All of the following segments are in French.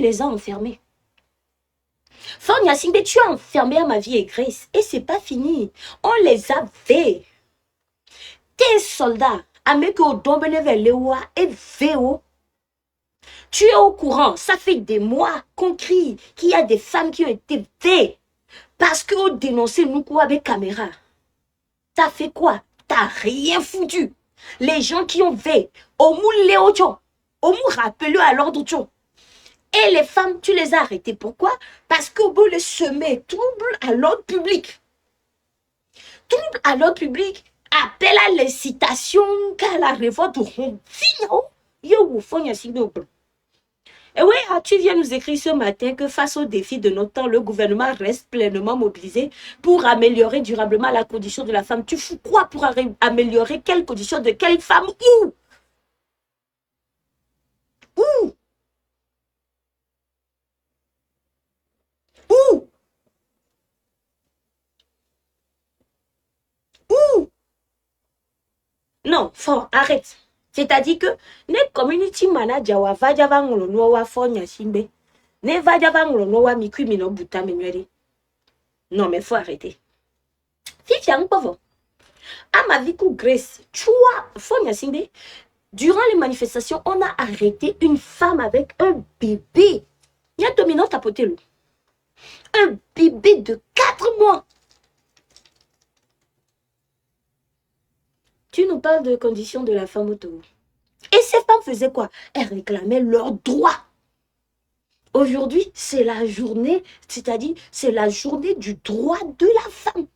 les as enfermés. Fonya Singbe, tu as enfermé à ma vie et Grace. Et c'est pas fini. On les avait. Tes soldats, Ameko Dombene Lewa et Veo. Tu es au courant. Ça fait des mois qu'on crie qu'il y a des femmes qui ont été vées. Parce qu'on dénonçait nous quoi avec caméra. T'as fait quoi? T'as rien foutu. Les gens qui ont veillé, au mou Léo, au mou rappelé à l'ordre. Et les femmes, tu les as arrêtées. Pourquoi? Parce qu'au bout de semer trouble à l'ordre public. Trouble à l'ordre public, appel à l'incitation, qu'à la révolte. Et oui, tu viens nous écrire ce matin que face aux défis de notre temps, le gouvernement reste pleinement mobilisé pour améliorer durablement la condition de la femme. Tu fous quoi pour améliorer quelle condition de quelle femme? Où? Où? Où? Où? Non, fort, arrête. C'est-à-dire que ne community manager wa vajava ngolo wa fonya simbe. Ne vajava ngolo wa mikwimino buta menweri. Non, mais faut arrêter. Fifiang pauvre. À ma vie Grace, tu vois, fonya simbe. Durant les manifestations, on a arrêté une femme avec un bébé. Il y a 2 minutes à poter l'eau. Un bébé de 4 mois. Tu nous parles de conditions de la femme au Togo. Et ces femmes faisaient quoi? Elles réclamaient leurs droits. Aujourd'hui, c'est la journée, c'est-à-dire, c'est la journée du droit de la femme.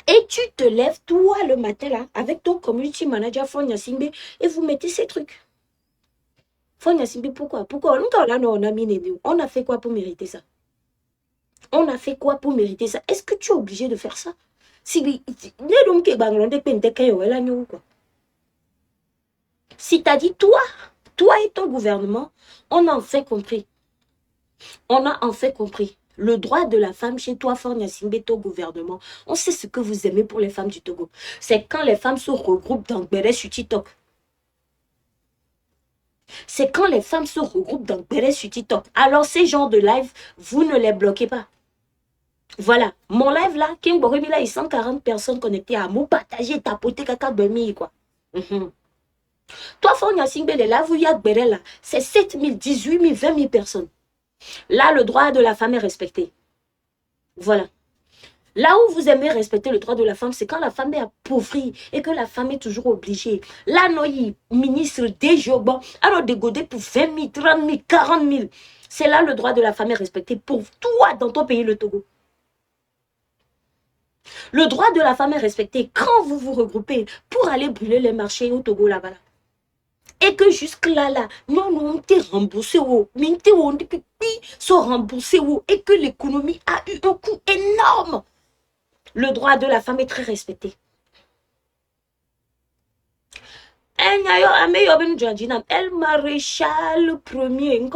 Et tu te lèves, toi, le matin, là, avec ton community manager, Fonya Simbe, et vous mettez ces trucs. Fonya Simbe, pourquoi? Pourquoi? On a fait quoi pour mériter ça? On a fait quoi pour mériter ça? Est-ce que tu es obligé de faire ça? C'est-à-dire, toi et ton gouvernement, on a enfin compris. On a enfin compris. Le droit de la femme chez toi, Fonya Simbe, ton gouvernement. On sait ce que vous aimez pour les femmes du Togo. C'est quand les femmes se regroupent dans Béré sur TikTok. C'est quand les femmes se regroupent dans Béré sur TikTok. Alors, ces genres de live, vous ne les bloquez pas. Voilà. Mon live là, King Boremi là, il y a 140 personnes connectées à moi. Partager, tapoter, caca, dormir, quoi. Toi, Fonya Simbe, les lives où il y a Béré là, c'est 7 000, 18 000, 20 000 personnes. Là, le droit de la femme est respecté. Voilà. Là où vous aimez respecter le droit de la femme, c'est quand la femme est appauvrie et que la femme est toujours obligée. Là, nous, ministre des Jobs, alors dégoder pour 20 000, 30 000, 40 000. C'est là le droit de la femme est respecté pour toi dans ton pays, le Togo. Le droit de la femme est respecté quand vous vous regroupez pour aller brûler les marchés au Togo là-bas. Et que jusque-là, non, t'es remboursé, sont remboursés, et que l'économie a eu un coût énorme. Le droit de la femme est très respecté. El maréchal premier,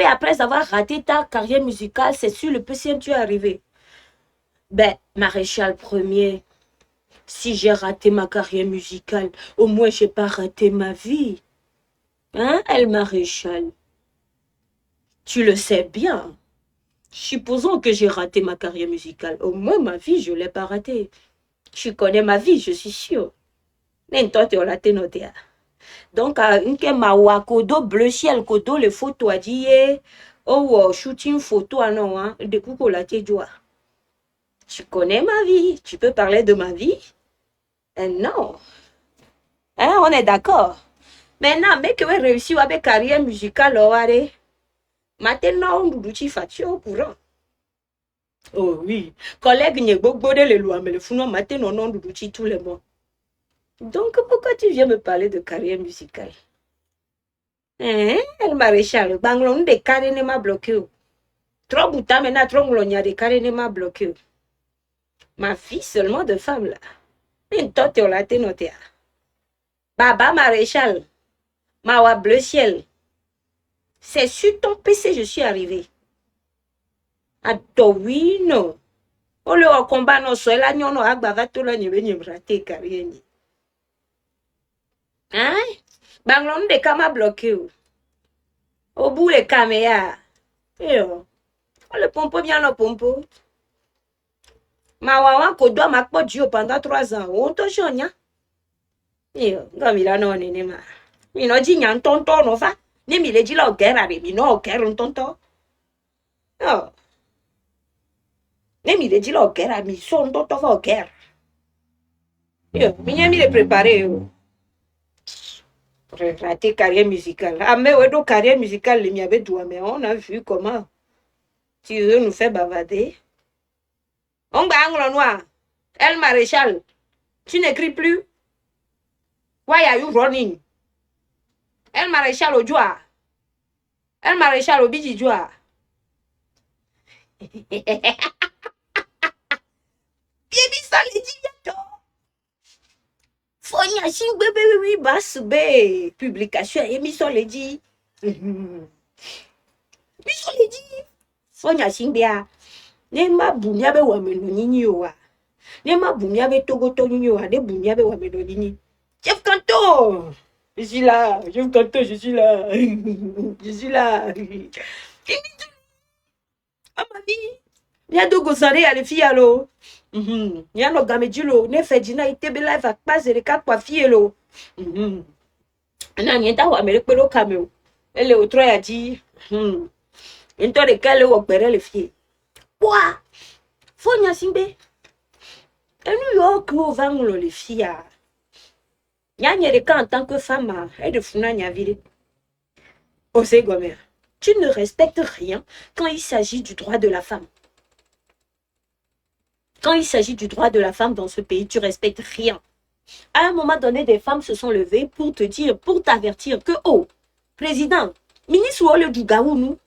après avoir raté ta carrière musicale, c'est sur le PCM tu es arrivé. Ben, maréchal premier, si j'ai raté ma carrière musicale, au moins j'ai pas raté ma vie. Hein, El maréchal? Tu le sais bien. Supposons que j'ai raté ma carrière musicale. Au moins ma vie, je l'ai pas ratée. Tu connais ma vie, je suis sûre. Mais toi, tu as raté notre théâtre. Donc, une mawa kodo bleu ciel kodo les photos a dit oh shooting photo non hein de coucou la joie. Tu connais ma vie, tu peux parler de ma vie? Non. Hein, on est d'accord. Maintenant, mais que vous réussissez avec carrière musicale, maintenant, on nous dit au courant. Oh oui. Collègue n'y a les lois, mais le fou non, maintenant, on nous dit tous les mois. Donc, pourquoi tu viens me parler de carrière musicale? Hein? El maréchal, banglon de carrière m'a bloqué. Trop bouta, maintenant, trop nglonia de carrière m'a bloqué. Ma fille seulement de femme là. Une tote au laté noté. Baba maréchal, mawa bleu ciel. C'est sur ton PC je suis arrivé. Attends, oui, non. On le combat non soit là, non, agbava tout là, n'y raté carrière. Hein? Banglon de kama bloqué. Oh, bout les caméras. Le pompo bien le pompo. Ma wawa kodo ma kpo dio pendant 3 ans. On to jonya. Comme il a non nene ma. Mi no di nyan tonton no fa. Ni mi le di la guerre mi no guerre tonton. Ni mi le di la guerre mi son tonton fa guerre. Mi mi le préparer. Rater carrière musicale. Ah mais ouais donc carrière musicale il y avait tout mais on a vu comment tu veux nous faire bavarder. On bang le noir. El Maréchal, tu n'écris plus. Why are you running? El Maréchal au joie. El Maréchal au biji joie. Bien ça les dit. Fonya sing bébé basse bé publication émission les dit. Émission les dit. Fonya sing bia. Nema bunya be wa meno nyinyi wa. Nema bunya be togo to nyinyi wa de bunya be wa meno nyinyi. Chef Kanto. Je suis là, Chef Kanto, je suis là. Je suis là. Ah ma vie. Nya dogo sare ale fi alo. Nya no gamejulo ne fejina itebe live akpaze le ka kwa fi elo. Na nyenta wa mere pelo kameo. Ele otro ya di. Ento de kale wo gbere le fi. Quoi? Fonya simbe. Et New York, où va les filles? Y'a en tant que femme, et de funa nyavire. Oh, c'est gomme. Tu ne respectes rien quand il s'agit du droit de la femme. Quand il s'agit du droit de la femme dans ce pays, tu respectes rien. À un moment donné, des femmes se sont levées pour te dire, pour t'avertir que, oh, président, ministre ou le Dougaou, nous.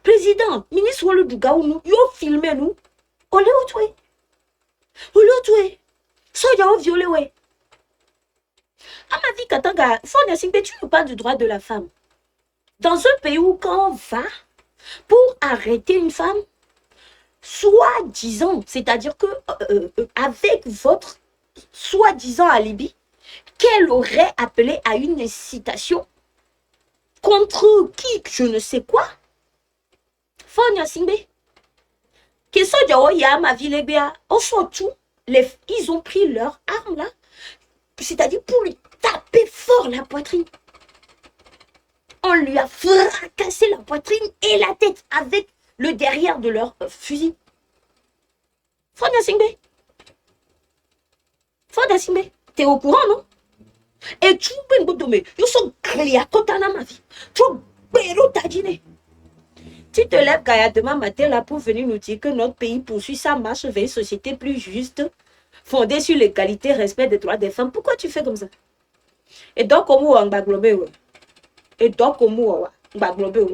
Président, ministre ou le Dougaou, nous. Yo filmé nous. Olé ou toi? Olé, soya au violet, ouais. À ma vie, Katanga, Fonya Singbe, tu nous parles du droit de la femme. Dans un pays où, quand on va pour arrêter une femme, soi-disant, c'est-à-dire que, avec votre soi-disant alibi, qu'elle aurait appelé à une incitation contre qui, je ne sais quoi, Fonya Singbe. Que soja ya ma vie les gars, au surtout ils ont pris leur arme là, c'est-à-dire pour lui taper fort la poitrine. On lui a fracassé la poitrine et la tête avec le derrière de leur fusil. Fonya Singbe. Fonya Singbe. T'es au courant, non? Et tu peux me dire, ils sont créés à Kotana ma vie. Tu peux t'as dîné. Tu te lèves demain matin là pour venir nous dire que notre pays poursuit sa marche vers une société plus juste, fondée sur l'égalité et respect des droits des femmes. Pourquoi tu fais comme ça? Et donc, comment on va glober? Et donc, comment on va glober?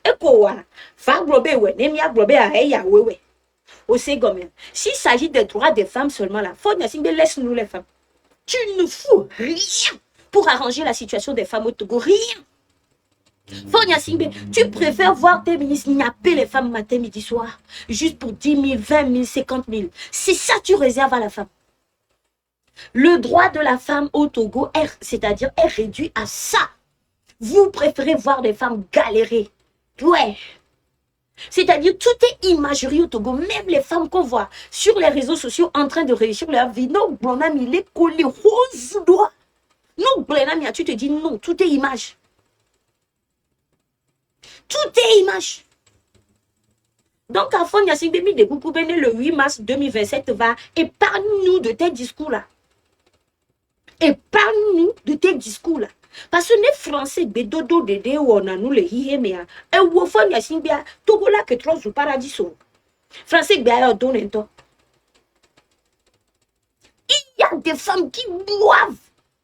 Et quoi? Va glober, ouais. N'aimia glober à Eya, ouais. Aussi, comme s'il s'agit des droits des femmes seulement là, faut que laisse-nous les femmes. Tu ne fous rien pour arranger la situation des femmes au Togo. Rien. Fonya Singbe, tu préfères voir tes ministres napper les femmes matin, midi, soir, juste pour 10 000, 20 000, 50 000. C'est ça que tu réserves à la femme. Le droit de la femme au Togo, c'est-à-dire, est réduit à ça. Vous préférez voir des femmes galérer. Ouais. C'est-à-dire, tout est imagerie au Togo. Même les femmes qu'on voit sur les réseaux sociaux en train de réussir leur vie. Non, Blanam, il est collé rose doigt. Non, Blanam, tu te dis non, tout est image. Tout est image. Donc, à fond, Yassine Bemi de Koukoubene, le 8 mars 2027 va épargne-nous de tes discours-là. Épargne-nous de tes discours-là. Parce que les Français, Bedodo, Dede, ou on a nous les Hihéméa, et où au fond, Yassine Bia, Togola, que trop au paradis. Français, Bia, donne un temps. Il y a des femmes qui boivent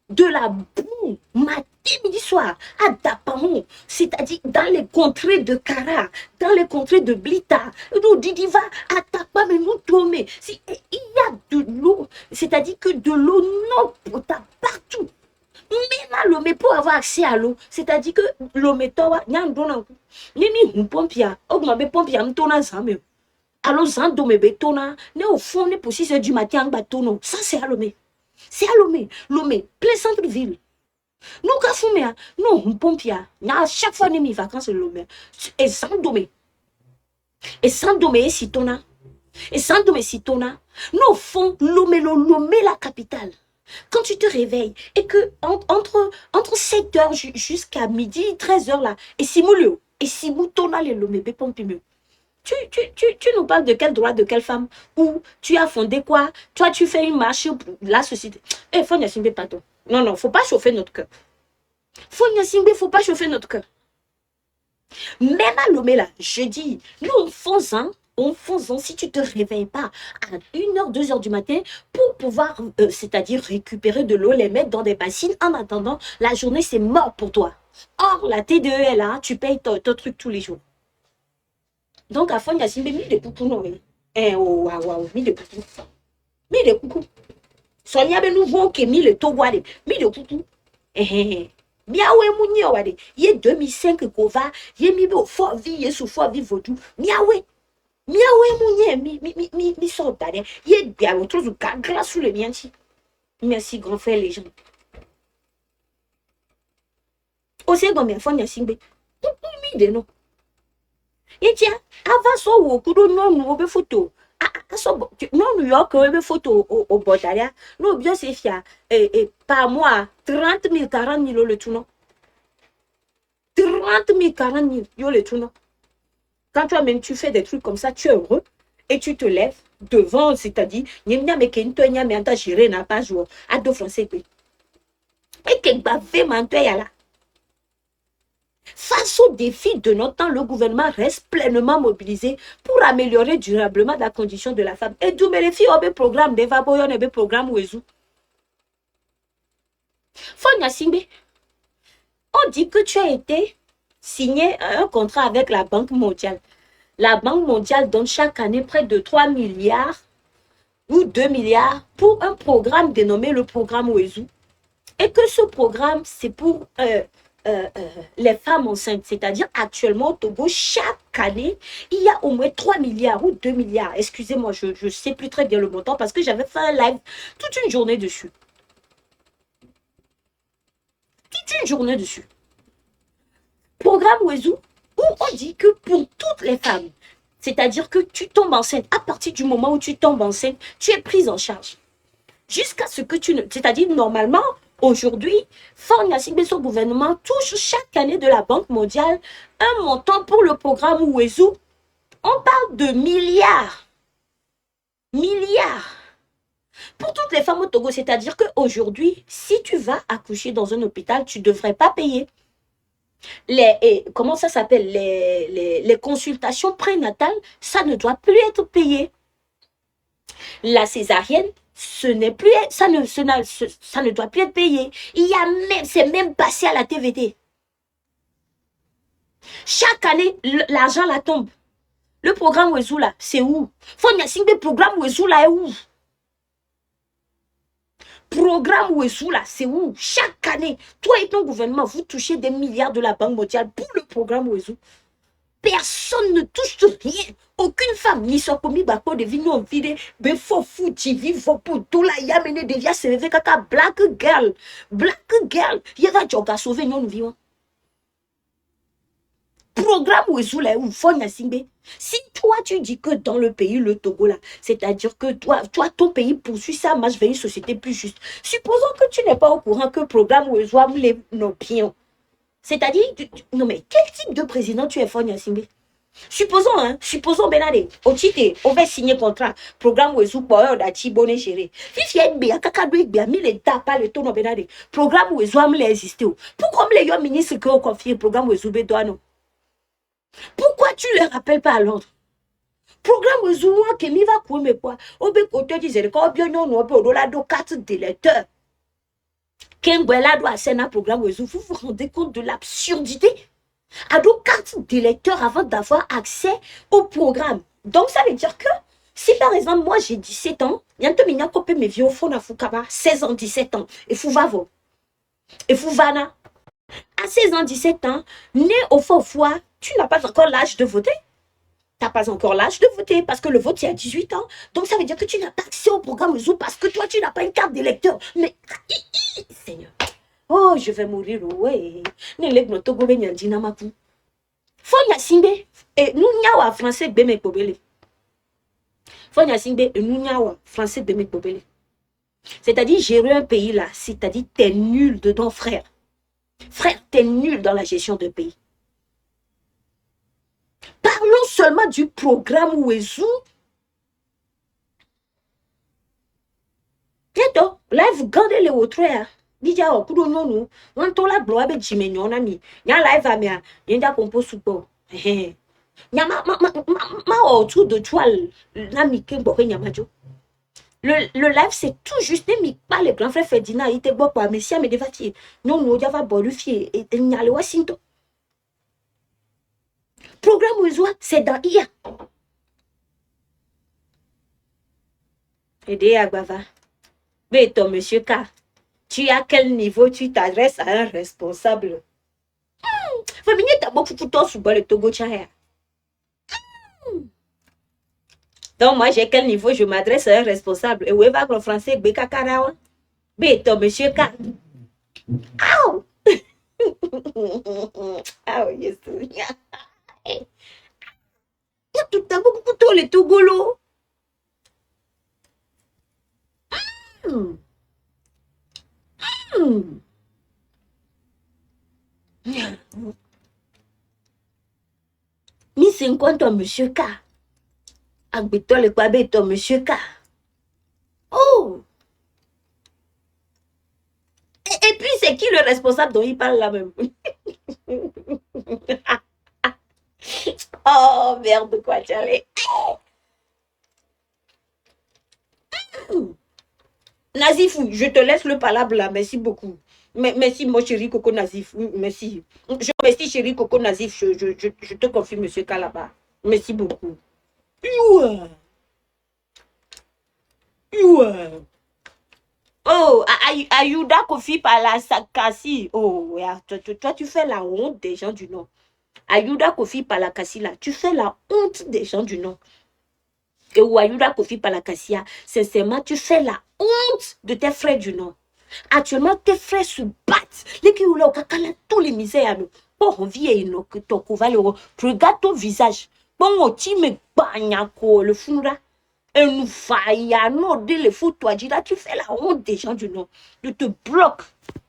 de la boue matin, midi, soir, à Daparon, c'est-à-dire dans les contrées de Kara, dans les contrées de Blita, nous Didiva, à Takpa, mais nous tomber. Il y a de l'eau, c'est-à-dire que de l'eau non potable partout. Même à l'eau, pour avoir accès à l'eau, c'est-à-dire que l'eau, il y a un don. Ni pompia, augmente pompia, m'tona zame. Alors, zando me betona, ne au fond, ne possible du matin, batono. Ça, c'est à l'eau. C'est à Lomé, Lomé, plein centre-ville. Nous, Kafoumia, nous, on pompe, à chaque fois, mes vacances, le lomé. Et sans domé. Et sans domé, si ton a. Et sans domé, si ton a. Nous, font lomé, la capitale. Quand tu te réveilles et que entre 7h jusqu'à midi, 13h là, et si moulio, et si moutona les lomé, pompe mieux. Tu nous parles de quel droit, de quelle femme? Ou tu as fondé quoi? Toi, tu fais une marche pour la société. Eh, faut n'y pas toi. Non, non, faut pas chauffer notre cœur. Faut pas chauffer notre cœur. Même à Lomé, là, je dis, nous, on fonce, si tu te réveilles pas à 1h, 2h du matin pour pouvoir, c'est-à-dire récupérer de l'eau, les mettre dans des bassines, en attendant, la journée, c'est mort pour toi. Or, la TDE est là, tu payes ton truc tous les jours. Donc, à fond, il y a mis de coucou, non, eh, oh, waouh, mis de coucou. Mis de coucou. Sonia, ben, nous voulons que mis le toguade, mis de coucou. Eh, miawe mounio wade ye 2005 kova ye mi be fo vie yesu fo vie vodou miawe mounye mi so dade ye bia autre chose grâce sur le mianti. Merci grand frère les gens aussi bon mais fo nya singbe mi de no ye tia avant so wo kudo no no be photo so non New York be photo au Botaria no bien c'est fia par mois 30 000 40 000 le tout non 30 000 40 000 yo le tout non. Quand toi-même tu fais des trucs comme ça, tu es heureux et tu te lèves devant, c'est-à-dire, n'a pas joué à deux français. Et que bavé mantoya là. Face aux défis de notre temps, le gouvernement reste pleinement mobilisé pour améliorer durablement la condition de la femme. Et d'où les filles ont des programmes, des vaboyons, des programmes Ouezou. Fonya Simbe, on dit que tu as été signé un contrat avec la Banque mondiale. La Banque mondiale donne chaque année près de 3 milliards ou 2 milliards pour un programme dénommé le programme Ouezou. Et que ce programme, c'est pour les femmes enceintes. C'est-à-dire, actuellement, au Togo, chaque année, il y a au moins 3 milliards ou 2 milliards. Excusez-moi, je ne sais plus très bien le montant parce que j'avais fait un live toute une journée dessus. Toute une journée dessus. Programme Ouezou, où on dit que pour toutes les femmes, c'est-à-dire que tu tombes enceinte, à partir du moment où tu tombes enceinte, tu es prise en charge. Jusqu'à ce que tu ne... C'est-à-dire, normalement, aujourd'hui, son gouvernement touche chaque année de la Banque mondiale un montant pour le programme Ouezou. On parle de milliards. Milliards. Pour toutes les femmes au Togo, c'est-à-dire qu'aujourd'hui, si tu vas accoucher dans un hôpital, tu ne devrais pas payer. Comment ça s'appelle, les consultations prénatales, ça ne doit plus être payé. La césarienne, ça ne doit plus être payé. C'est même passé à la TVT. Chaque année, l'argent la tombe. Le programme Ouezou là, c'est où? Faut y avoir des programmes Ouezou là est où? Programme Ouezou là, c'est où? Chaque année, toi et ton gouvernement, vous touchez des milliards de la Banque mondiale pour le programme Ouezou. Personne ne touche rien. Aucune femme n'y soit commis bako de vignon vide. Mais faut fouti vivre pour tout la yamene devia se lever kaka black girl. Black girl. Yeva joka sauver non vivant. Programme Ouezou là où faut n'asimbe. Si toi tu dis que dans le pays le Togo là, c'est-à-dire que toi ton pays poursuit sa marche vers une société plus juste. Supposons que tu n'es pas au courant que le programme Ouezou a nos pions. C'est-à-dire, non mais quel type de président tu es Fonya Simbe? Supposons Benade, Otite, on va signer contrat, programme Ouezou, Boyo, Dachi, Bonne Chéri. Si y a une béa, Kakadouik, béa, mille pas le ton Benade, programme Ouezou, a existé. Pourquoi les yo ministres qui ont confié le programme Ouezou, Bédouano? Pourquoi tu ne les rappelles pas à l'ordre? Programme Ouezou, qui m'y va couper, mais quoi? Au bec, au te disait, quand bien non, on peut au-delà de 4 délecteurs. Kengwela doit faire un programme Ouezou. Vous vous rendez compte de l'absurdité? À nos cartes d'électeurs avant d'avoir accès au programme. Donc, ça veut dire que si par exemple, moi j'ai 17 ans, bientôt, il y a un mes vieux au fond, 16 ans, 17 ans, et Fouvavo, et Fouvana. À 16 ans, 17 ans, né au faux foi, tu n'as pas encore l'âge de voter. Tu n'as pas encore l'âge de voter parce que le vote c'est à 18 ans. Donc ça veut dire que tu n'as pas accès au programme Ouezou parce que toi tu n'as pas une carte d'électeur. Mais, Seigneur, Oh, je vais mourir, ouais. Nelek no togo be nyandina mapu. Fonya simbe, et nous nyawa français beme kobele. Fonya simbe, et nous nyawa français beme kobele. C'est-à-dire, gérer un pays là, c'est-à-dire, t'es nul dedans, frère. Frère, t'es nul dans la gestion de pays. Parlons seulement du programme Ouezou. Bientôt, là, vous gardez les autres. Déjà, au coup de nous, on tola gloire be jime nyona ni. Nya live amia, yenda compo supo. Nya ma autour de toi, na mi ke bokwe nyamajo. Le live, c'est tout juste, mais pas le grand frère Ferdinand, il était bon pour Messia, mais défati. Non, nous, il y a Bolufier et Nyale Washington. Programme Ouezoua, c'est dans IA. Aidez Agbava. Mais ton monsieur K, tu as quel niveau tu t'adresses à un responsable? Famille, t'as beaucoup de temps sous le Togo Tchaya. Donc, moi, j'ai quel niveau je m'adresse à un responsable? Et où va le français? Beka Karawa. Mais ton monsieur K. Aouh! Ah oui, yes. Il y a tout à beaucoup de temps les Togolo. Mi 50 monsieur K. Agbeto le quoi beto monsieur K. Oh! Et puis c'est qui le responsable dont il parle là même? Oh merde quoi, Charlie. Nazif, je te laisse le palabre là, merci beaucoup. Merci mon chéri Coco Nazif, merci. Merci chéri Coco Nazif, je te confie monsieur Kalaba. Merci beaucoup. Youa. Youa. Oh, Ayuda Kofi Pala Sakasi. Oh, toi, tu fais la honte des gens du Nord. Ayuda Kofi Palakasi là, tu fais la honte des gens du Nord. Et Ayuda Kofi Palakassia, sincèrement, tu fais la honte de tes frères du Nord. Actuellement, tes frères se battent. Les qui ont tous les misères. Bon, on vit et non, que ton couvert, regarde ton visage. Bon, on t'y met le funda. Et nous faillons, le foot, toi, tu fais la honte des gens du Nord. Je te bloque.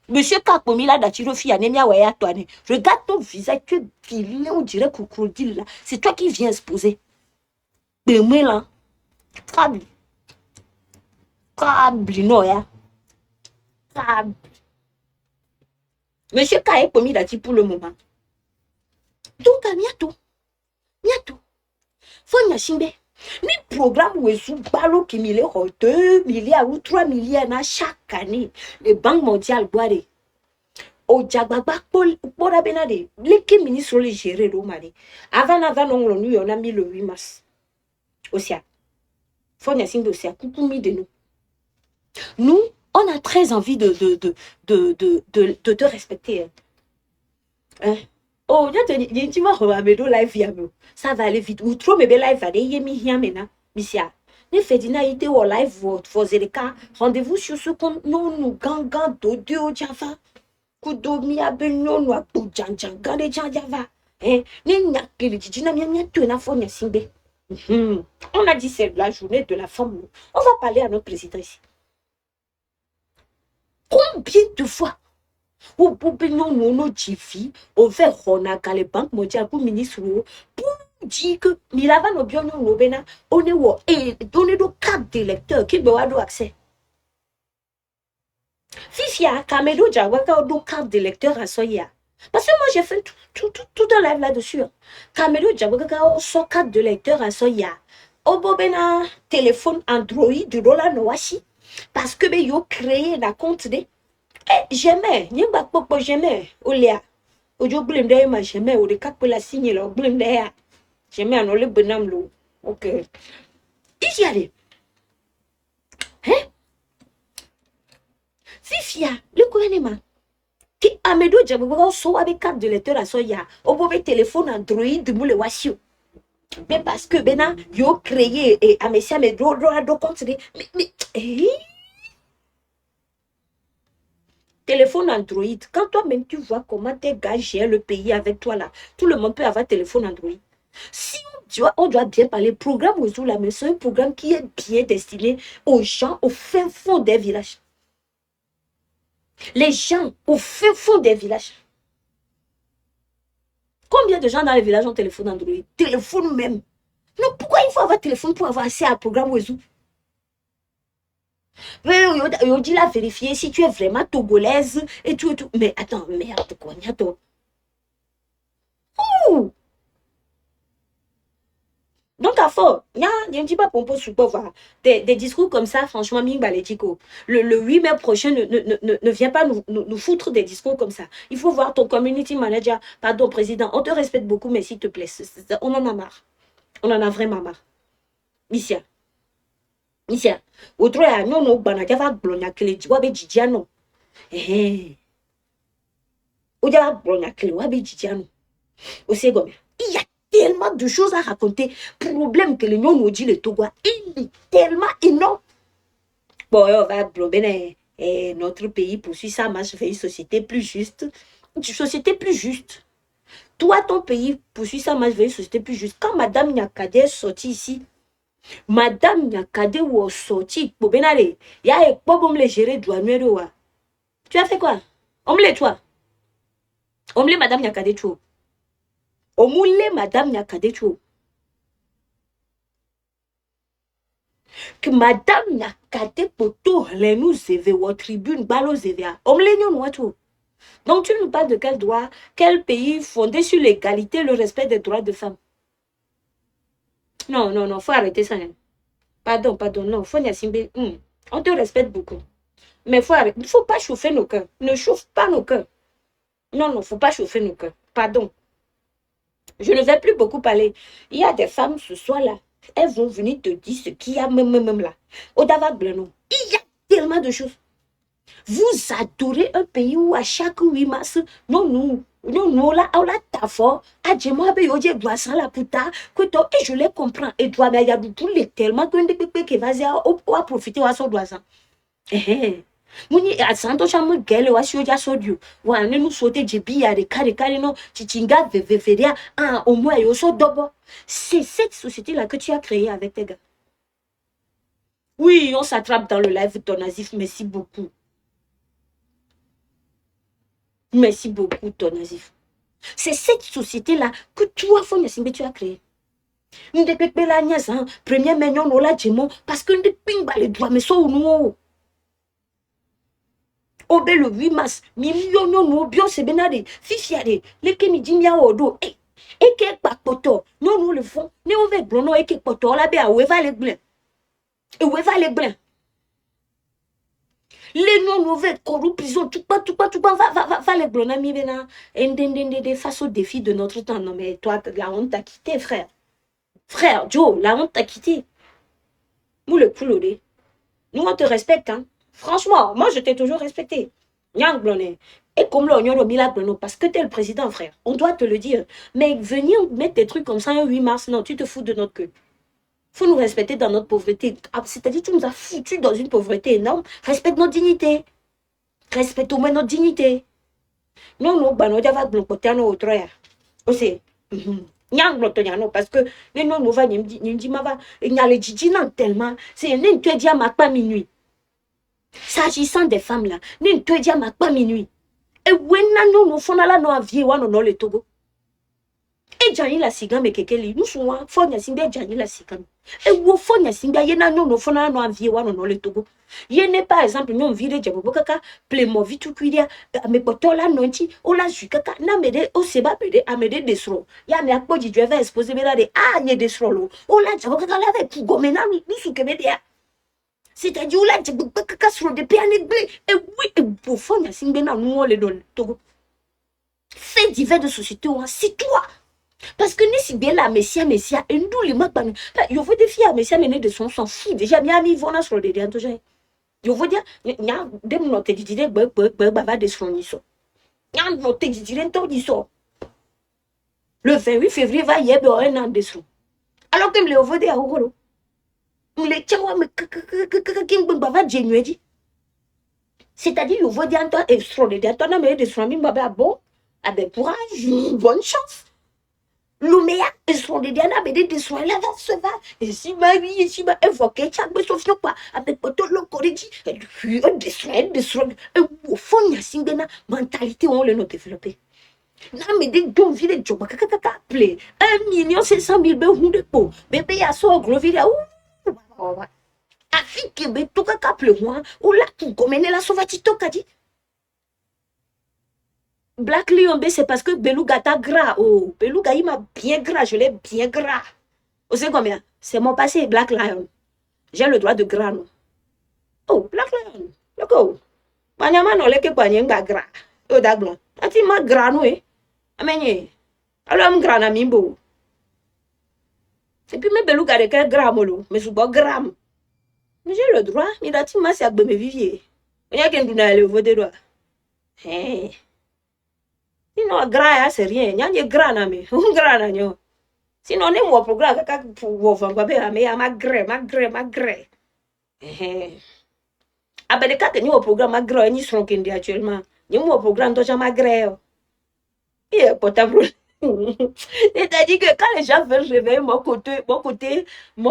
Monsieur Kakomi, là, d'Atirofi, anémia, ouais, à toi. Regarde ton visage, tu es vilain, on dirait crocodile, là. C'est toi qui viens exposer. Mais moi, là, câble, non, ya. Câble. Monsieur K est commis là pour le moment. Donc, miato. Faut nyashimbe. Ni programme où est balo qui mille 2 milliards ou 3 milliards chaque année. Les banques mondiales boire. Au Djababa, Paul Benade, l'équipe ministre les gérer l'omane. Avant, on a mis le 8 mars. Aussi. Faut nyashimbe aussi. Coucou mi de nous. Nous, on a très envie de te respecter. Hein? Oh, tu vas regarder live, ça va aller vite. Ou trop, mais live va aller, maintenant. Missia, ne Ferdinand était au live, vos élecats. Rendez-vous sur ce compte, nous, gangan, dodo, java. Kudomi, abenyo, nous, abou, janjan, gande, java. Hein? Ne nyakili, jina, mia, tu na fo, simbe. On a dit c'est la journée de la femme. On va parler à notre président ici. Combien de fois on fait les banques mondiales pour ministre pour dire que on est donné carte d'électeur qui doit avoir accès. Fifia, Kamedo Jawaka do carte d'électeur à Soya. Parce que moi j'ai fait tout un live là-dessus. Kamedo Jawaka son carte d'électeur à Soya. Obobena téléphone Android de Rola Noashi. Parce que yo créé la compte de j'aimais, j'aimais, Olia. Ojo blame d'ailleurs, ma j'aimais, ou de cap la signe, là, blame d'ailleurs. J'aimais un ole bonhomme, là. Ok. Ici, allez. Hein? Fifia, le gouvernement. Qui Amedo Djabouba, so avec carte de lecteur à Soya, au mauvais téléphone Android de moule wasio. Mais parce que, bena, yo créé, et à Messia, mais do compte, mais, Téléphone Android. Quand toi-même, tu vois comment tes gars gèrent le pays avec toi là, tout le monde peut avoir téléphone Android. Si on doit bien parler, le programme Ouzou là, mais c'est un programme qui est bien destiné aux gens au fin fond des villages. Les gens au fin fond des villages. Combien de gens dans les villages ont téléphone Android? Téléphone même. Non, pourquoi il faut avoir téléphone pour avoir accès à un programme Ouzou? On dit la vérifier si tu es vraiment togolaise et tout et tout. Mais attends, merde, quoi, attends. Donc, à fond, il y a un petit peu pour voir. Des discours comme ça, franchement, le 8 mai prochain, ne viens pas nous foutre des discours comme ça. Il faut voir ton community manager, pardon, président. On te respecte beaucoup, mais s'il te plaît, on en a marre. On en a vraiment marre. Missia. Missia. Autre, non, non, banaka, blonya, que les diwa, non. Eh, Odia, blonya, que les wabe, non. Au second, il y a tellement de choses à raconter. Problème que les gens nous disent le Togo, il est tellement énorme. Bon, on va blomber notre pays poursuit sa marche vers une société plus juste. Une société plus juste. Toi, ton pays poursuit sa marche vers une société plus juste. Quand Madame Nyakade est sortie ici, Madame Nyakade est sortie, pour bien aller, il y a un peu de gérer douanier. Tu as fait quoi? On me l'est toi. On me l'est Madame Nyakade toi. On me l'est Madame Nyakade toi. Que Madame Nyakade poto les nous zévé ou tribune balo zévé. On me l'est nous tout. Donc tu nous parles de quel droit, quel pays fondé sur l'égalité, le respect des droits de femmes? Non, non, non, faut arrêter ça. Hein. Pardon, pardon, non, faut Nyasimbe. On te respecte beaucoup. Mais il ne faut pas chauffer nos cœurs. Ne chauffe pas nos cœurs. Non, non, faut pas chauffer nos cœurs. Pardon. Je ne vais plus beaucoup parler. Il y a des femmes ce soir-là. Elles vont venir te dire ce qu'il y a même là. Au Davak Blano. Il y a tellement de choses. Vous adorez un pays où à chaque 8 mars, non, là, on l'a ta fort. Adjemo abe yoje doit sans la puta. Et je les comprends. Et doit, mais il y a tous les tellement que des pépés qui va profiter à son doigt. Muni asanto chamu gele wa shoja sodio wa ne nu sote jebi ya de kare no chichinga veveferia au moins yo so dobo. C'est cette société là que tu as créée avec tes gars. Oui, on s'attrape dans le live ton Azif, merci beaucoup. Merci beaucoup ton Azif. C'est cette société là que toi Fonyasimbe tu as créée. Nde pepe la nyasa premier mignon no la djemo parce que nde ping ba le doigt mais so no. Obe le 8 mars, mi no bio se benade, fifiade, le ke mi dimia odo, eke papoto, non le fond, ne on veut blono eke poto la be a weva le blanc. Et weva le blanc. Les non mauvais corrupts prison, tout pas, va les blona mi bena, de face au défi de notre temps. Non mais toi, la honte t'a quitté, frère. Frère, Joe, la honte t'a quitté. Nous le coulodé. Nous on te respecte, hein. Franchement, moi, je t'ai toujours respecté. Nyang Bloné. Et comme l'oignon Mila Blono, parce que t'es le président, frère. On doit te le dire. Mais venir mettre des trucs comme ça un 8 mars, non, tu te fous de notre queue. Faut nous respecter dans notre pauvreté. C'est-à-dire, tu nous as foutus dans une pauvreté énorme. Respecte notre dignité. Respecte au moins notre dignité. Non, non, bah, non, d'abord, nous côté nos autres. Aussi. Nyang Blono, parce que, non, nous va, il y a les djidjinan tellement. C'est un tu dis à ma pas minuit. S'agissant des femmes là, ne te dis à pas minuit. Et when nous faisons là nos avions, on le Togo. Et Jani la sigan me kekeli, nous sommes fonya simbe Jani la sigan. Et où fonya simbe yena nous faisons là nos avions, on le Togo. Yene par exemple nous vire djabo kaka, plemo vitu kuidia, me potola nonchi, ola jukaka, na mede o seba mede amede desro. Ya me akpo di driver exposé mera de ye desro lo. Ola djabo kaka la ve pour gomena nous soukemedia. C'est-à-dire là tu peux sur des pieds et oui et pour fond il y a singena nous on les donne Togo fait divers de société c'est toi parce que ni si bien la messia et nous les mains il faut des filles messia mener de son s'en fout déjà bien mis vont sur des diants toujours il faut dire il y a des notes d'idées va des son ils sont il y a note d'idées tout ils sont le 28 février va y avoir un an de son alors que le faut dire au les tchawa me king baba genuedi C'est-à-dire, il veut dire, toi, extraordinaire, toi, non, mais des soins, bon, ah ben, courage, bonne chance. Lumea, extraordinaire, mais des soins, là, va se va. Et si Marie, et si ma évoqué, tiens, mais sauf non pas, avec poto, le corrigi, et puis, des soins, et au fond, il y a une mentalité, on l'a développé. Non, mais des dons, villes, de job, kaka, play. 1 500 000 de bébé, à son gros ville, ouh, afike be to kaka ple moi ou la pour comme la sauvatito kadi Black Lion B c'est parce que Beluga t'a gras. Oh, Beluga il m'a bien gras, je l'ai bien gras. Vous savez combien? C'est mon passé Black Lion. J'ai le droit de gras non. Oh, Black Lion. D'accord. Panyama no leke panyenga gras. Oh daglan. Ati ma gras no eh. Amenye. Alors am gras na mimbo. Et puis mes Beluga de quel gras molo, mais sous gras. Mais j'ai le droit, mais là tu m'as c'est à me vivier. Il y a quelqu'un qui n'a le vote de droit. Hey. Sinon, gras, c'est rien. Il y a des gras, mais gras, non. Sinon, on est mon programme, pour vous faire mais ma gré. Ah, ben, quand tu as un programme, ma gré, ni sont qui actuellement. Il y a un programme, toi, ma gré. Et potable. C'est-à-dire que quand les gens veulent réveiller mon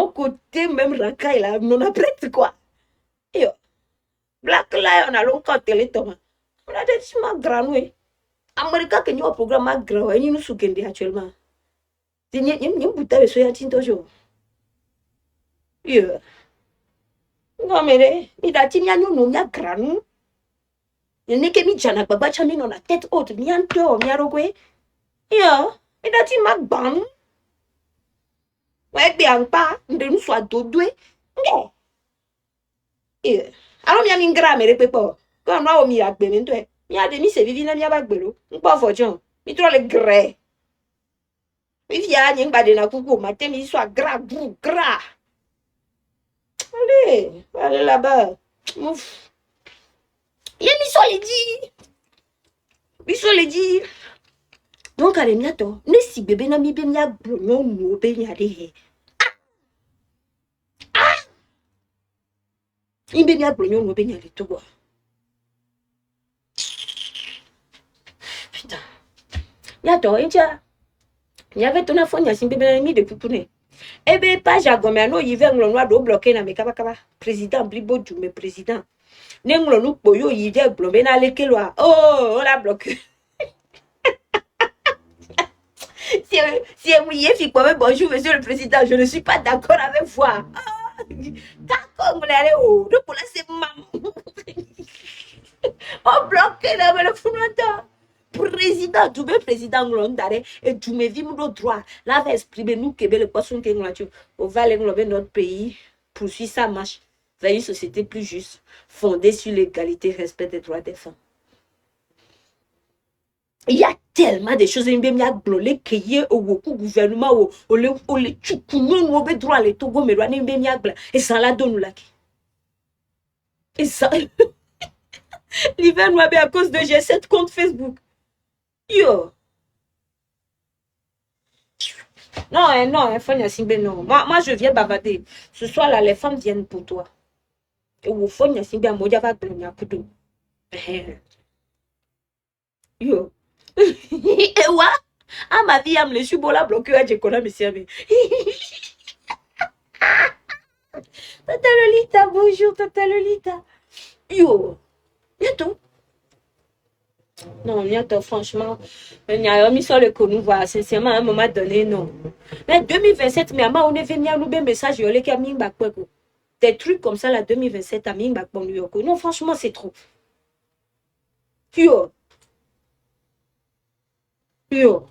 côté, même racaille, là, on a prête, quoi. Et Black Lion, allons quand télé, Thomas. On a dit, ma grande, oui. Amerika que nous programme agro et nous soukende actuellement. Ni buta be soya tinto jo. Yo. Ngomere, mi da tinya nyu no nya granu. Ni ke mi jana baba chami no la tête haute, mi anto, mi arogwe. Yo, mi da ti magbam. Wa gbe anpa, nde nu so adodwe. Nge. Yo. Alors mi ami ngramere pepo. Ko no o mi agbe mi nto e. Mi ade mi se vivi na mi abagbelo. Npo fortune. Mi tro le gré. Mi via n'y pas de na coucou, matin, mi soit gras, gras. Allez là-bas. Ouf. Il y a mi les dit. Donc, allez, miato. Ne si bébé na mi be mia brogno no be mia de. Ah! Il be mia brogno no be mia de to. Putain. Miato, et tiens. Il y avait ton affaire, il y a si bébé na mi de poupoune. Eh bien, pas jagomé, non, il vient le noir de bloquer na me kaba. Président, blibo du me président. N'englo nous poyo, il vient bloquer na leke loi. Oh, on l'a bloqué. Si vous voyez, bonjour, monsieur le président, je ne suis pas d'accord avec vous. D'accord, vous allez où? Donc, pour là, c'est maman. On bloque là, mais le fou longtemps. Président, tout le président Glondare, et tout me vit mon droit. Là, va exprimer nous que le poisson qui est on va englober notre pays, poursuivre sa marche vers une société plus juste, fondée sur l'égalité et le respect des droits des femmes. Il y a tellement de choses, il y a glolé qui est au gouvernement, au le tchoukoumou, au droit, le togo, mais il y a et ça la donne là. Et ça, l'hiver noir à cause de G7 compte Facebook. Yo. Non, non, moi, je viens bavarder. Ce soir là, les femmes viennent pour toi. Et au fond, il y a Simba, moi, j'avais besoin de yo. Et ouais, ah ma vie, me suis bon là bloqué, je connais mes services. Tata Lolita, bonjour, Tata Lolita. Yo, bientôt. Non, bientôt, franchement, il y a mis sur le connu, voir, sincèrement, à un moment donné, non. Mais 2027, mais à on est venu à nous un message, il y a mis des trucs comme ça, là, 2027, à mis New York. Non, franchement, c'est trop. Yo. Yo.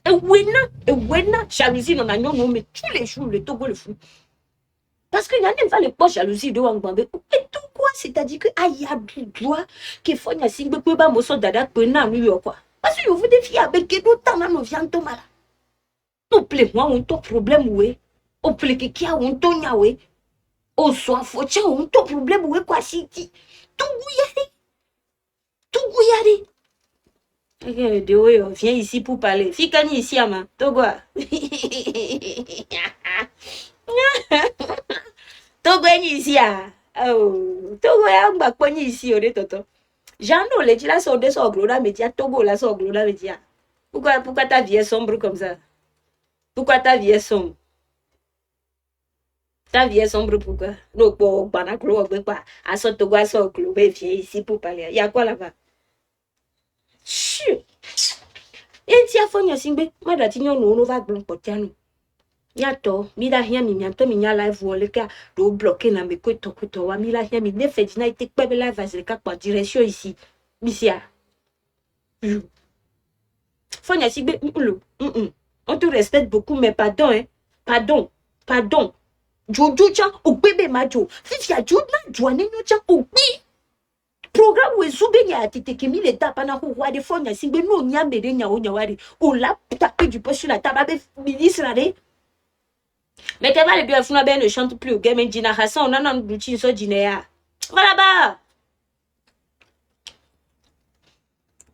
Et Wena, jalousie, non, non, mais tous les jours, le Togo le fou. Parce qu'il y a même pas les poches jalousie de Wangbambe. Et tout quoi, c'est-à-dire que aïe, du droit, qu'il faut y a si peu pas mosso dada que na New York quoi. Parce que vous défiez avec que nous t'en nous vient tout mal. Nous plaît moi on ton problème ouais. On plaît que qui a on ton ya ouais. On soit faut tiens on ton problème ouais quoi si qui. Tout gouillade. Tout gouillade. Viens ici pour parler. Fikani ici à ma. Togo. Togo ici, ah. Oh, Togo ya mbakpo ici, ode toto. Jean no le dit là, son de son glola, mais dia Togo là, son glola, mais dia. Pourquoi ta vie est sombre comme ça? Pourquoi ta vie est sombre? Ta vie est sombre, pourquoi? Donc, bon, banaclo, quoi. À son Togo, à son globe, viens ici pour parler. Il y a quoi là-bas? Chut! Et si à fond, il y a singbe, moi, la tignon, no va blanc, potiano. Nyato, mila hia mi mianto mi nya live wole ka do bloquer na me kweto wa mila hia mi ne fait dina ite kwebe live as le ka kwa direction ici. Misia. Fonya sigbe lo. On te respecte beaucoup mais pardon hein. Pardon. Jojo chan o bebe majo. Fifia jodna jwane no chan o bi. Programme we zube nya tete ke mi le tapa na ho wa de fonya sigbe no nya mere nya o nya wari. O la taper du poste sur la table avec ministre là. Mais qu'elle va le bien fou ne chante plus au game Gina Hassan on a un outil sur Ginea. Voilà bas.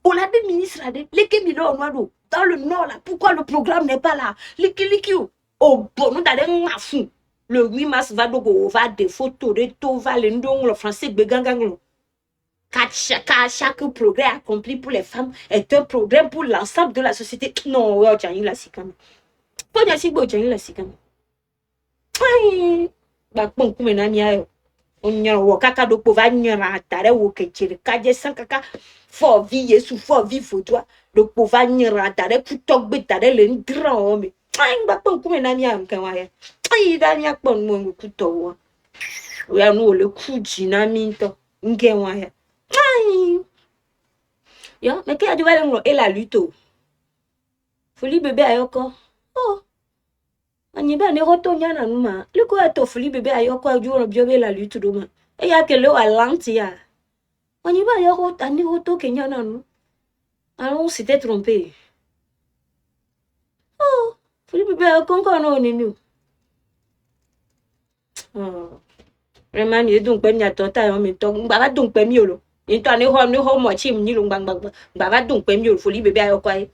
On l'a des ministres là, les Kémilo dans le nord là. Pourquoi le programme n'est pas là? Les Kilikio. Oh bon, nous allons à fond. Le 8 mars va donc va des photos de tout va le ndong le français begangang. Chaque progrès accompli pour les femmes est un progrès pour l'ensemble de la société. Non, ouais, tiens, il a si quand même. Pas de si beau, tiens, il a si quand même. Bakpon kume na nya onyo wo kaka do po va nyara tare wo kechire kaje san kaka fo vi Yesu fo vi fotwa do po va nyara tare ku togbe tare le ndran o me bakpon kume na nya nkan wa ya da nya pon mo ku to wo ya no le ku jina mi to ngen wa ya yo me ke adu va le ngro e la luto foli bébé ayoko oh Anyiba ne roto nyana numa. Liko ya tofuli bebe ayoko ajuo biobe la lutu doma. E ya ke lo alanti ya. Anyiba ayoko ani roto kenyana nu. Alors on s'était trompé. Oh, fuli bebe ayoko encore no ninu. Oh. Vraiment ni donc pe mi atota yo mi to. Ngba ba donc pe mi olo. Ni to ani ho mo chi mi lo ngba ba donc pe mi olo fuli bebe ayoko ai.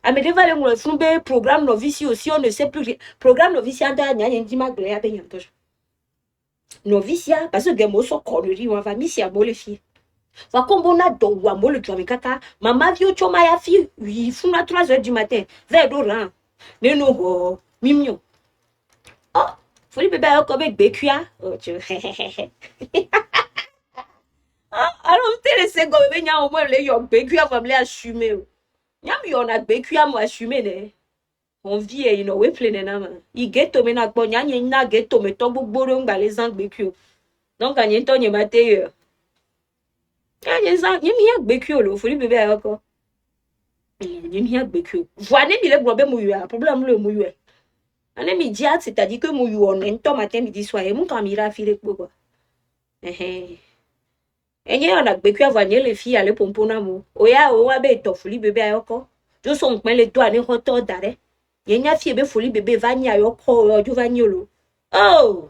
Mais va le flumbe programme novice aussi on ne sait plus programme novice anda nya nya ndima gre ya be nyanto novice parce que gemo so konuri wa va misia mo le fi va kombo na do wa mo le twami kaka mama vi o choma ya fi oui funa 3h du matin vers do ran ne no ho mimio oh foli bébé ko be gbekua oh tu alors te laisser go be nya o mo le yo gbekua va me le assumer Nyam yon a beku ya mo assume ne. On vit et you we play na ma. I geto me na gbo nya na geto me to gbogboro ngba le zan beku. Donc anya to nye mate yo. Anya zan nyim ya beku lo foli bebe ayoko. Nyim ya beku. Voine mi le gbobe mu yo problème le mu yo. Ane mi dia c'est-à-dire que mu yo on ento matin midi soir et mon camira file quoi. Enye on a beku avanye le fi ale pompona mo oya o wa be to foli bebe ayoko jo so npen le do ani hoto dare yenya fi be foli bebe vanya ayoko ojo vanyolo oh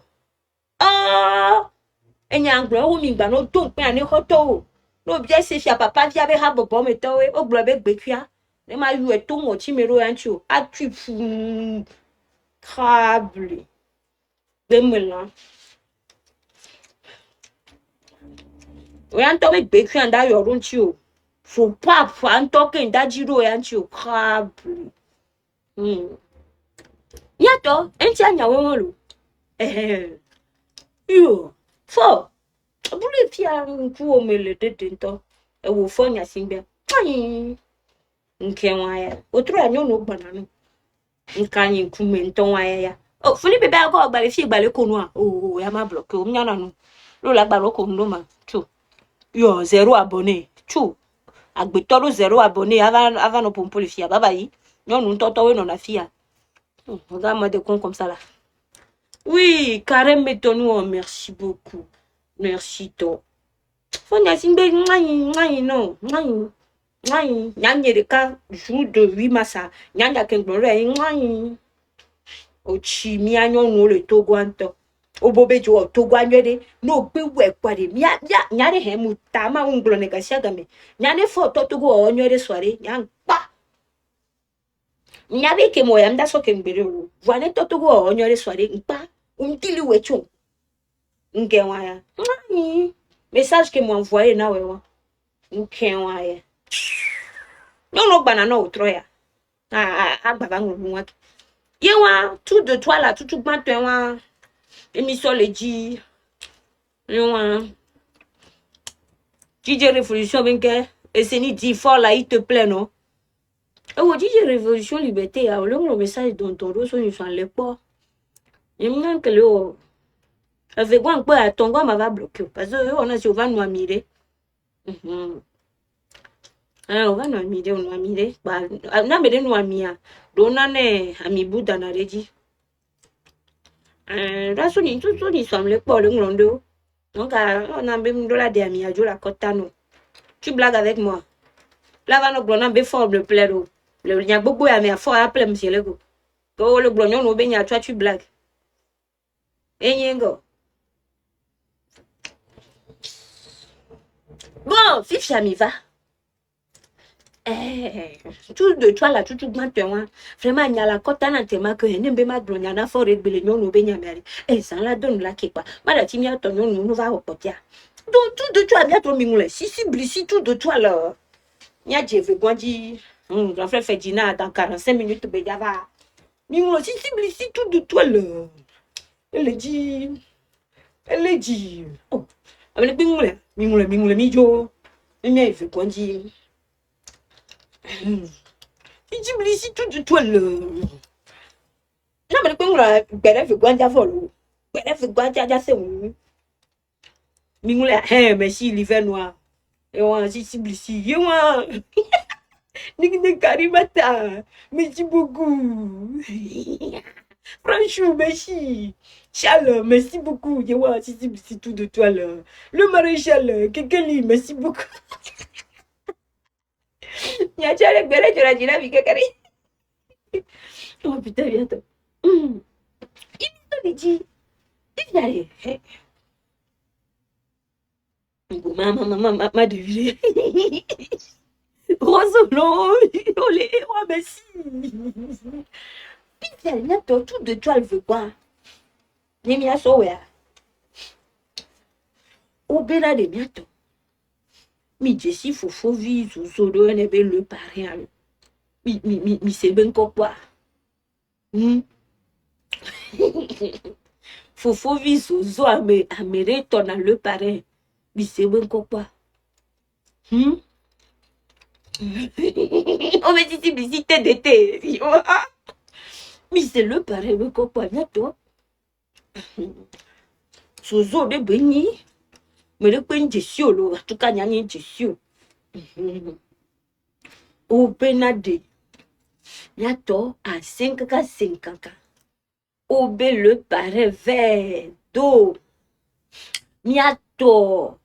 enya anglo o mi gba no do npen ani hoto no bi se fi papa vi abe ha bobo me to we o glo be beku a ne ma yu e to mo chi me ro anchi o atu fu crable demela Oyanto me beku anda yorun chi o. Faut pas anto ke ndajiro yanchi o crab. Yato enti anya wonlo. Yo. Fo. Bule fia nku o mele dedento. E wo fo nya singbe. Nke waya. Otro anyo no bananu. Nkanyi nku me nton waya ya. Oh, fuli bebe akọ gbale fi gbale konu a. Oh, ya ma bloqué o nya nanu. Lo la gbalo konu do ma. Tu. Yo, 0 abonné. Tchou. Agbetolo 0 abonné avant nos pompes les filles. Baba yi. Non, nous t'entendons non la fille. Regarde-moi des cons comme ça là. Oui, Karen Métonou, merci beaucoup. Merci toi. Faut n'y asimbe non. Nyanye de cas jour de 8 mars. Nyanya kengbore Ochi mi anyon no le toguanto. Obobe jo togwanyede no gbe we kwade nyane he mutama unglo negasia game nyane foto togo onyede soare nyangba nyabe ke moya mda so ke ngbere ru vwane togo onyede soare ngba Umtili wecho. Ngewaya. Message que m'envoyé na wewa. Ngewaya. Non, banana au troya. Babango mwaki. Yewa, tout de toi là, tout matin, émission le dit. Yewa. DJ Révolution, ben et c'est ni dit fort là, il te plaît, non? Oh, DJ Révolution Liberté, le message dont on reçoit, ils sont les pas. Il me dit que le. Avec quoi, ton gars m'a bloqué. Parce que on a souvent nous admirer. On va nous admirer, on nous admirer. On a mis nous admirer. Donc, on a mis Bouddha dans les dit. Là, ils sont les pas, le monde. Donc, on a même de la dernière, je la cote à nous. Tu blagues avec moi. Là, on a un fort de plaire. Le lien beaucoup à mes fort à plein, monsieur le go. Go le blognon au bain, toi, tu blagues. Et yengo. Bon, fif, ça m'y va. Tout de toi là, tout maintenant, vraiment, il y a la cote à l'intérieur que je n'aime pas de l'on a forêt de l'union au Béniamari. Et ça la donne là qui quoi. Malatimia, ton nom, nous va au potia. Donc, tout de toi, bien ton mimoule. Si, blissi, tout de toi là. Il y a Dieu, quoi dit. Mon frère fait dîner dans 45 minutes, bédava. Mimoule, si, blissi, tout de toi là. Elle dit. Oh, avec le mimoule, mijo. Mais il fait quoi dire. Il dit, blissi, tout de toi là. Non, mais le mimoule, ben, fait quoi dire, follow. Ben, fait quoi dire, c'est où. Mimoule, merci, l'hiver noir. Et on a si blissi, et moi. Nigga Karimata, merci beaucoup. Franchement, merci. Charles, merci beaucoup. C'est tout de toi là. Le maréchal, Kekeli, merci beaucoup. Y'a Charles Beret, tu l'as dit là, Kekeli. Oh putain, bientôt. Il m'a dit. Il m'a dit. Maman, deviné. Rosolon, olé, oh merci. Puis bientôt, tout de toi, elle veut quoi? Nemia soya. Obéra de bientôt. Mi Jessie Fofo vit sous Sodo et nebe le parrain. Mi c'est ben quoi? Fofo vit sous Zo à me ton à le parrain. Mi c'est ben quoi? On me dit visite d'été. Mais c'est le pareil, mais quoi, bientôt. Sozo de Beni. Mais le pain de Siolo, en tout cas, il y a un de Siolo. Au Benade. Yato à 5 cas, 5 cas. Au le pareil, vert d'eau. Miato.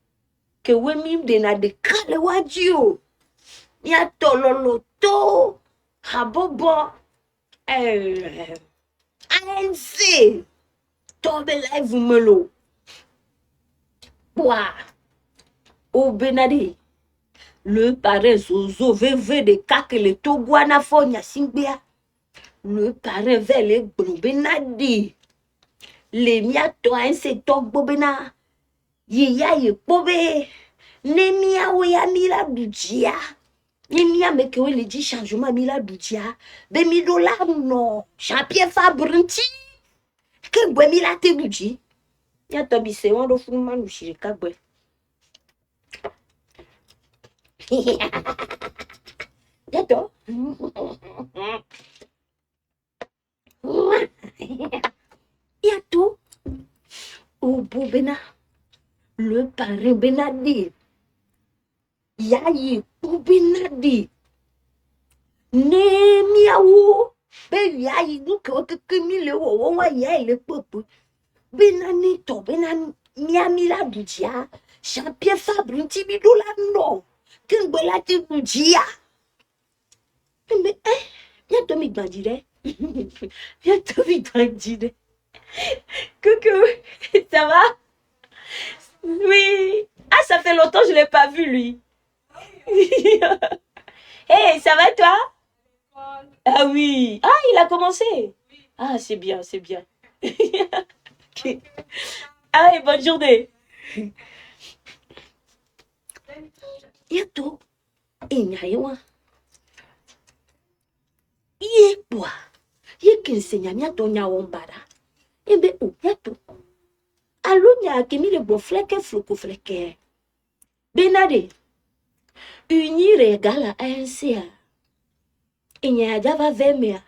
Que we mim de na de kale wadio. Miato loloto. Habobo. ANC. Tombe live melo. Boah. Au Benade. Le parrain Zozo VV de kake le Toguana Fonia Singbea. Le parrain vers les Benade. Les miato ANC Togbobena. Yeya ye pobe. Nemia oya mila dudia. Nemia mekewe le dit changement mila dudia. $2000 non. Jean-Pierre Fabrinti. Que bwe mila te dudia. Ya tobi se wando fuma nushirika bwe. Yato. Yato. Au Bobena. Le parrain Benadi. Yayi pour Benadi. Ne miaou. Ben yayi nous que mille euros. On yayi le peuple. Benani to benan miami la dudia. Jean-Pierre Fabre un $10,000 non. Qu'un bela te dudia. Mais bientôt mi bandire. Bientôt mi bandire. Coucou. Ça va? Oui. Ah, ça fait longtemps que je ne l'ai pas vu, lui. Hey, ça va, toi? Ah oui. Ah, il a commencé. Ah, c'est bien, c'est bien. Allez, bonne journée. Yato, inyayewa. Ye boa. Ye kinsenya nyato nyawombara. Ebe o yato. Alunya akimi le bo fleke fluku fleke. Benade. Unir égale à un CA. Inyajava vemea.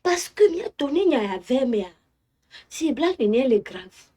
Parce que mia toni nya ya vemea. Si blague n'est le grave.